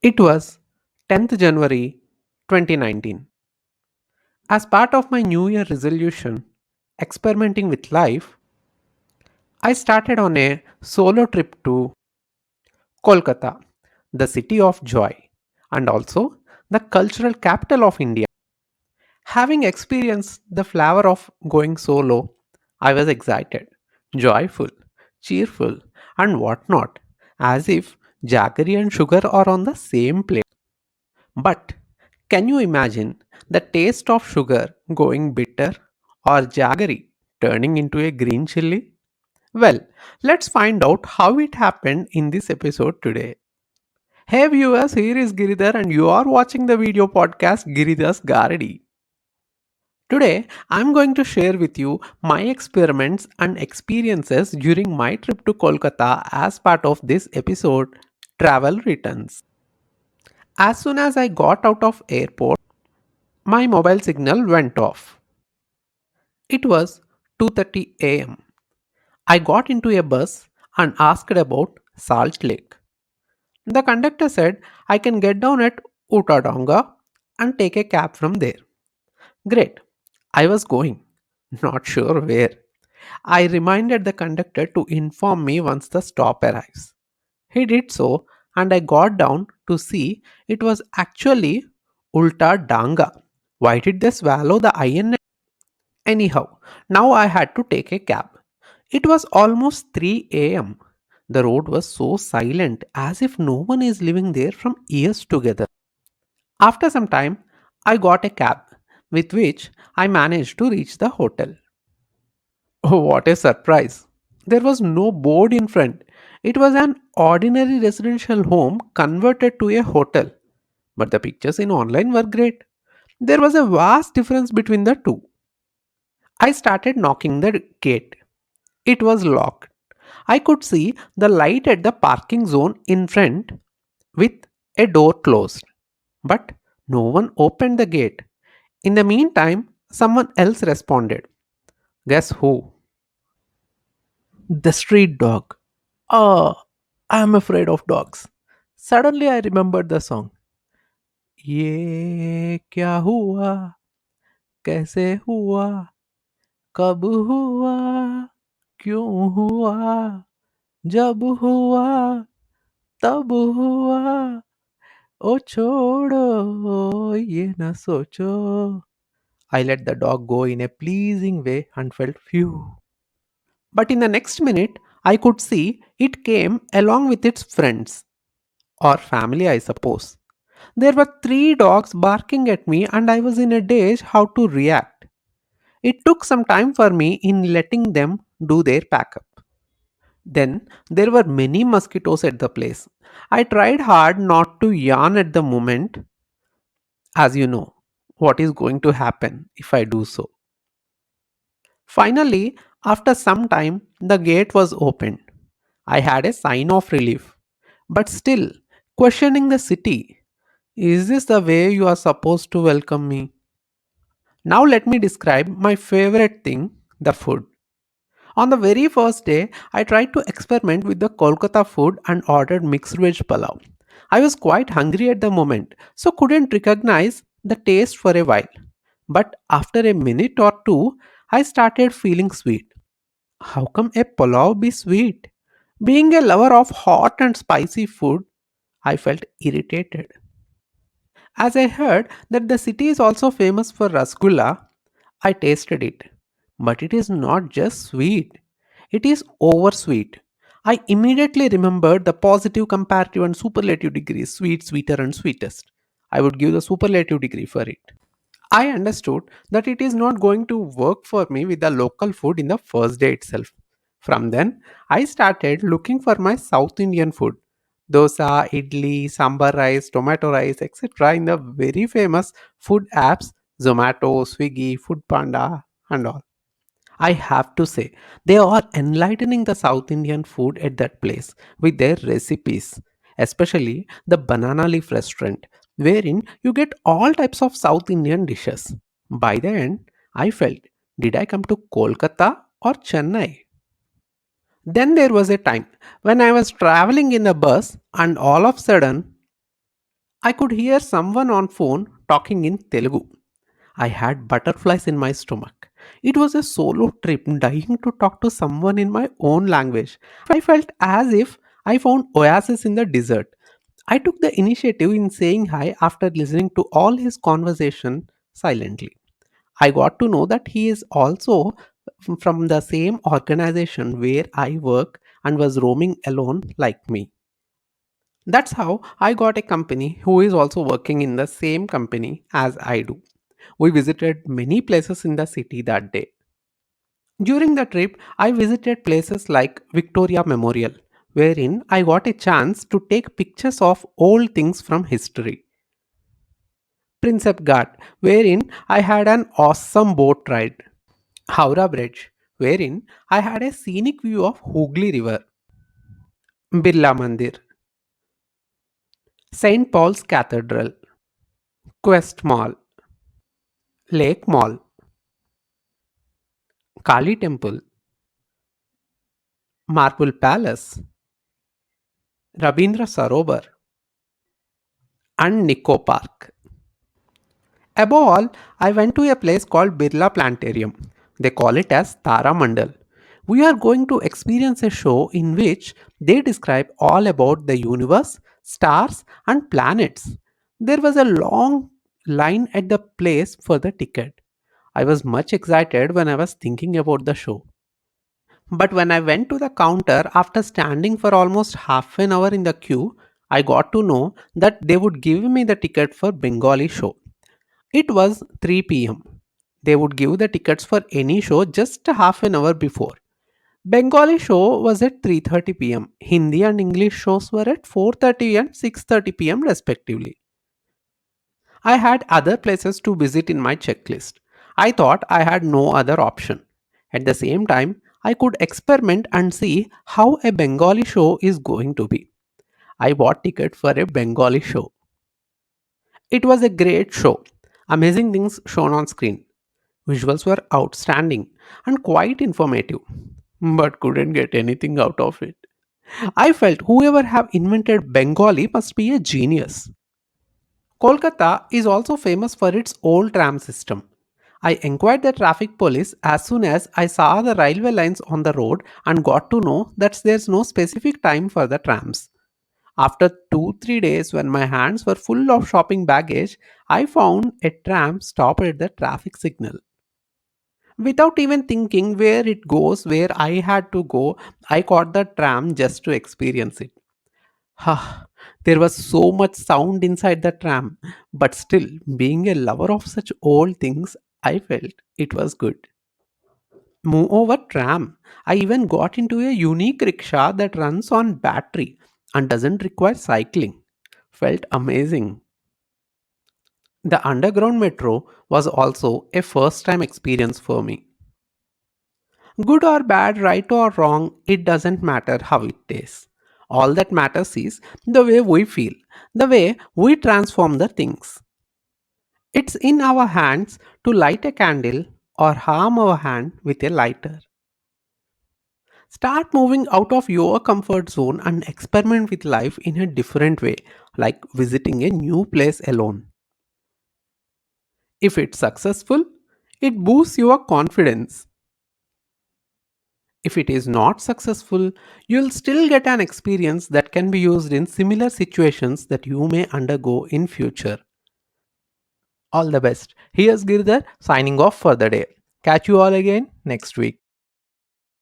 It was 10th January 2019. As part of my New Year resolution, experimenting with life, I started on a solo trip to Kolkata, the city of joy, and also the cultural capital of India. Having experienced the flavor of going solo, I was excited, joyful, cheerful, and whatnot, as if jaggery and sugar are on the same plate. But can you imagine the taste of sugar going bitter or jaggery turning into a green chili? Well, let's find out how it happened in this episode today. Hey viewers, here is Giridhar and you are watching the video podcast Giridhar's Garady. Today, I'm going to share with you my experiments and experiences during my trip to Kolkata as part of this episode Travel Returns. As soon as I got out of airport, my mobile signal went off. It was 2:30 a.m. I got into a bus and asked about Salt Lake. The conductor said I can get down at Utadonga and take a cab from there. Great. I was going. Not sure where. I reminded the conductor to inform me once the stop arrives. He did so, and I got down to see it was actually Ulta Danga. Why did they swallow the IN? Anyhow, now I had to take a cab. It was almost 3 am. The road was so silent as if no one is living there from years together. After some time, I got a cab with which I managed to reach the hotel. Oh, what a surprise! There was no board in front. It was an ordinary residential home converted to a hotel. But the pictures in online were great. There was a vast difference between the two. I started knocking the gate. It was locked. I could see the light at the parking zone in front with a door closed. But no one opened the gate. In the meantime, someone else responded. Guess who? The street dog. Oh, I'm afraid of dogs. Suddenly I remembered the song. ये क्या हुआ कैसे हुआ कब हुआ क्यों हुआ जब हुआ तब हुआ ओ छोड़ो ये ना सोचो. I let the dog go in a pleasing way and felt phew. But in the next minute, I could see it came along with its friends, or family, I suppose. There were three dogs barking at me, and I was in a daze how to react. It took some time for me in letting them do their pack up. Then there were many mosquitoes at the place. I tried hard not to yawn at the moment, as you know what is going to happen if I do so. Finally, after some time, the gate was opened. I had a sign of relief, but still questioning the city. Is this the way you are supposed to welcome me? Now, let me describe my favorite thing, the food. On the very first day, I tried to experiment with the Kolkata food and ordered mixed veg pulao. I was quite hungry at the moment, so couldn't recognize the taste for a while. But after a minute or two, I started feeling sweet. How come a pulao be sweet? Being a lover of hot and spicy food, I felt irritated. As I heard that the city is also famous for rasgulla, I tasted it. But it is not just sweet, it is oversweet. I immediately remembered the positive, comparative, and superlative degrees sweet, sweeter, and sweetest. I would give the superlative degree for it. I understood that it is not going to work for me with the local food in the first day itself. From then, I started looking for my South Indian food. Dosa, idli, sambar rice, tomato rice, etc. in the very famous food apps Zomato, Swiggy, Food Panda, and all. I have to say, they are enlightening the South Indian food at that place with their recipes, especially the banana leaf restaurant, wherein you get all types of South Indian dishes. By the end, I felt, did I come to Kolkata or Chennai? Then there was a time when I was traveling in a bus and all of a sudden I could hear someone on phone talking in Telugu. I had butterflies in my stomach. It was a solo trip, dying to talk to someone in my own language. I felt as if I found oasis in the desert. I took the initiative in saying hi after listening to all his conversation silently. I got to know that he is also from the same organization where I work and was roaming alone like me. That's how I got a company who is also working in the same company as I do. We visited many places in the city that day. During the trip, I visited places like Victoria Memorial, wherein I got a chance to take pictures of old things from history. Princep Ghat, wherein I had an awesome boat ride. Howrah Bridge, wherein I had a scenic view of Hooghly River. Birla Mandir, St. Paul's Cathedral, Quest Mall, Lake Mall, Kali Temple, Marble Palace, Rabindra Sarovar, and Nico Park. Above all, I went to a place called Birla Planetarium. They call it as Tara Mandal. We are going to experience a show in which they describe all about the universe, stars, and planets. There was a long line at the place for the ticket. I was much excited when I was thinking about the show. But when I went to the counter after standing for almost half an hour in the queue, I got to know that they would give me the ticket for Bengali show. It was 3 p.m. They would give the tickets for any show just half an hour before. Bengali show was at 3:30 p.m. Hindi and English shows were at 4:30 and 6:30 p.m. respectively. I had other places to visit in my checklist. I thought I had no other option. At the same time, I could experiment and see how a Bengali show is going to be. I bought ticket for a Bengali show. It was a great show. Amazing things shown on screen. Visuals were outstanding and quite informative, but couldn't get anything out of it. I felt whoever have invented Bengali must be a genius. Kolkata is also famous for its old tram system. I inquired the traffic police as soon as I saw the railway lines on the road and got to know that there's no specific time for the trams. After 2 3 days, when my hands were full of shopping baggage, I found a tram stop at the traffic signal. Without even thinking where it goes, where I had to go, I caught the tram just to experience it. Ha! There was so much sound inside the tram, but still, being a lover of such old things, I felt it was good. Moreover, tram. I even got into a unique rickshaw that runs on battery and doesn't require cycling. Felt amazing. The underground metro was also a first time experience for me. Good or bad, right or wrong, it doesn't matter how it is. All that matters is the way we feel, the way we transform the things. It's in our hands to light a candle or harm our hand with a lighter. Start moving out of your comfort zone and experiment with life in a different way, like visiting a new place alone. If it's successful, it boosts your confidence. If it is not successful, you'll still get an experience that can be used in similar situations that you may undergo in future. All the best. Here's Girdhar signing off for the day. Catch you all again next week.